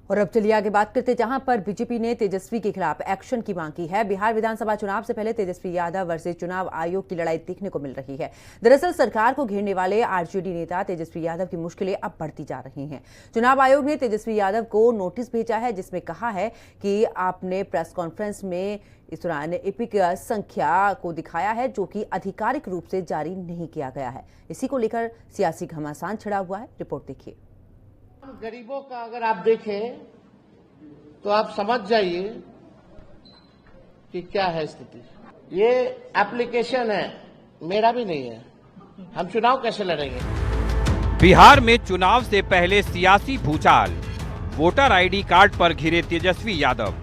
और अब चलिए आगे बात करते, जहां पर बीजेपी ने तेजस्वी के खिलाफ एक्शन की मांग की है। बिहार विधानसभा चुनाव से पहले तेजस्वी यादव वर्सेस चुनाव आयोग की लड़ाई देखने को मिल रही है। दरअसल सरकार को घेरने वाले आरजेडी नेता तेजस्वी यादव की मुश्किलें अब बढ़ती जा रही हैं। चुनाव आयोग ने तेजस्वी यादव को नोटिस भेजा है, जिसमें कहा है कि आपने प्रेस कॉन्फ्रेंस में इस दौरान एपिक संख्या को दिखाया है, जो कि आधिकारिक रूप से जारी नहीं किया गया है। इसी को लेकर सियासी घमासान छिड़ा हुआ है। रिपोर्ट देखिए। गरीबों का अगर आप देखें तो आप समझ जाइए कि क्या है स्थिति। ये एप्लीकेशन है, मेरा भी नहीं है। हम चुनाव कैसे लड़ेंगे? बिहार में चुनाव से पहले सियासी भूचाल, वोटर आईडी कार्ड पर घिरे तेजस्वी यादव,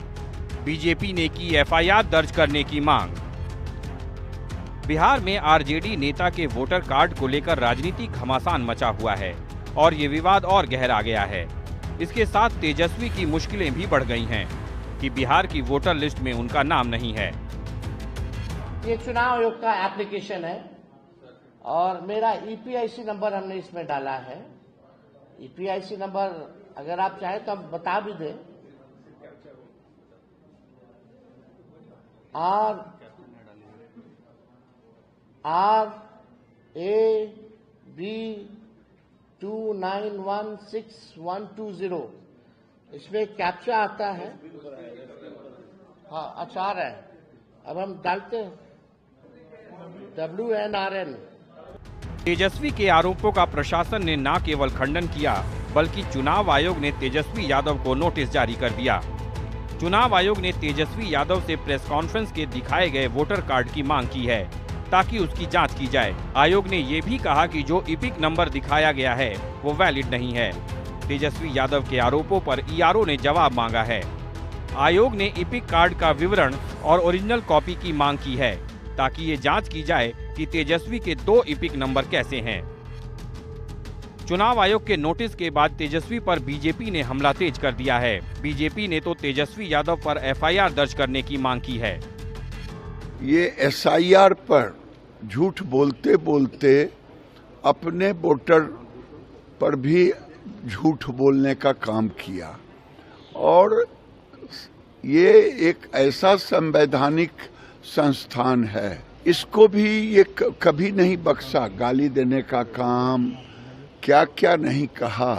बीजेपी ने की एफआईआर दर्ज करने की मांग। बिहार में आरजेडी नेता के वोटर कार्ड को लेकर राजनीतिक घमासान मचा हुआ है और ये विवाद और गहरा गया है। इसके साथ तेजस्वी की मुश्किलें भी बढ़ गई हैं कि बिहार की वोटर लिस्ट में उनका नाम नहीं है। ये चुनाव आयोग का एप्लीकेशन है और मेरा ईपीआईसी नंबर हमने इसमें डाला है। ईपीआईसी नंबर अगर आप चाहें तो हम बता भी दें। RAB 2916-120 इसमें कैप्चा आता है। हाँ, आचार है। अब हम डालते हैं WNRN। तेजस्वी के आरोपों का प्रशासन ने न केवल खंडन किया, बल्कि चुनाव आयोग ने तेजस्वी यादव को नोटिस जारी कर दिया। चुनाव आयोग ने तेजस्वी यादव से प्रेस कॉन्फ्रेंस के दिखाए गए वोटर कार्ड की मांग की है, ताकि उसकी जांच की जाए। आयोग ने ये भी कहा कि जो इपिक नंबर दिखाया गया है वो वैलिड नहीं है। तेजस्वी यादव के आरोपों पर ईआरओ ने जवाब मांगा है। आयोग ने इपिक कार्ड का विवरण और ओरिजिनल कॉपी की मांग की है, ताकि ये जांच की जाए कि तेजस्वी के 2 इपिक नंबर कैसे हैं। चुनाव आयोग के नोटिस के बाद तेजस्वी पर बीजेपी ने हमला तेज कर दिया है। बीजेपी ने तो तेजस्वी यादव पर एफआईआर दर्ज करने की मांग की है। ये एसआईआर पर झूठ बोलते बोलते अपने वोटर पर भी झूठ बोलने का काम किया और ये एक ऐसा संवैधानिक संस्थान है, इसको भी ये कभी नहीं बख्शा। गाली देने का काम, क्या क्या नहीं कहा।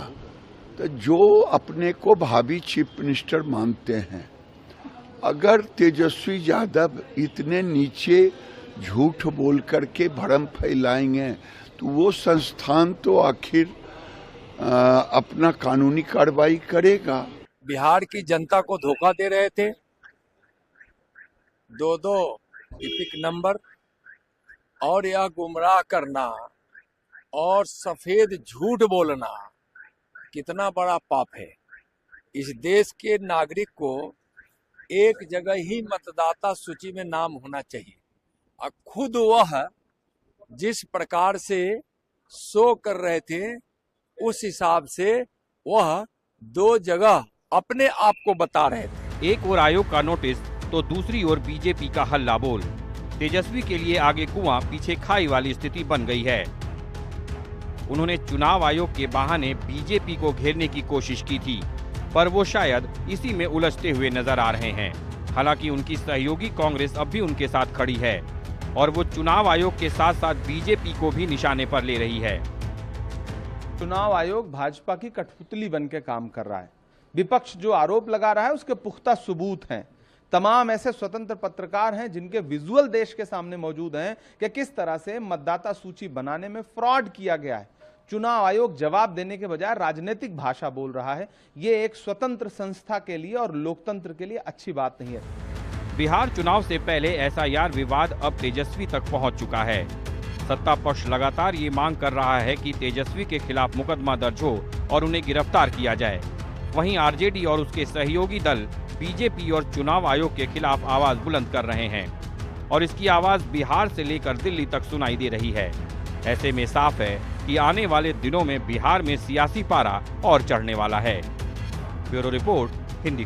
तो जो अपने को भावी चीफ मिनिस्टर मानते हैं, अगर तेजस्वी यादव इतने नीचे झूठ बोल करके भ्रम फैलाएंगे तो वो संस्थान तो आखिर अपना कानूनी कार्रवाई करेगा। बिहार की जनता को धोखा दे रहे थे। 2 इपिक नंबर और यह गुमराह करना और सफेद झूठ बोलना कितना बड़ा पाप है। इस देश के नागरिक को एक जगह ही मतदाता सूची में नाम होना चाहिए और खुद वह जिस प्रकार से शो कर रहे थे उस हिसाब से वह 2 जगह अपने आप को बता रहे थे। एक ओर आयोग का नोटिस तो दूसरी ओर बीजेपी का हल्ला बोल। तेजस्वी के लिए आगे कुआं पीछे खाई वाली स्थिति बन गई है। उन्होंने चुनाव आयोग के बहाने बीजेपी को घेरने की कोशिश की थी, पर वो शायद इसी में उलझते हुए नजर आ रहे हैं। हालांकि उनकी सहयोगी कांग्रेस अब भी उनके साथ खड़ी है और वो चुनाव आयोग के साथ साथ बीजेपी को भी निशाने पर ले रही है। चुनाव आयोग भाजपा की कठपुतली बनकर काम कर रहा है। विपक्ष जो आरोप लगा रहा है उसके पुख्ता सबूत हैं। तमाम ऐसे स्वतंत्र पत्रकार हैं जिनके विजुअल देश के सामने मौजूद हैं कि किस तरह से मतदाता सूची बनाने में फ्रॉड किया गया है। चुनाव आयोग जवाब देने के बजाय राजनीतिक भाषा बोल रहा है। ये एक स्वतंत्र संस्था के लिए और लोकतंत्र के लिए अच्छी बात नहीं है। बिहार चुनाव से पहले एसआईआर विवाद अब तेजस्वी तक पहुंच चुका है। सत्ता पक्ष लगातार ये मांग कर रहा है कि तेजस्वी के खिलाफ मुकदमा दर्ज हो और उन्हें गिरफ्तार किया जाए। वहीं आरजेडी और उसके सहयोगी दल बीजेपी और चुनाव आयोग के खिलाफ आवाज बुलंद कर रहे हैं और इसकी आवाज बिहार से लेकर दिल्ली तक सुनाई दे रही है। ऐसे में साफ है कि आने वाले दिनों में बिहार में सियासी पारा और चढ़ने वाला है। ब्यूरो रिपोर्ट, हिंदी खबर।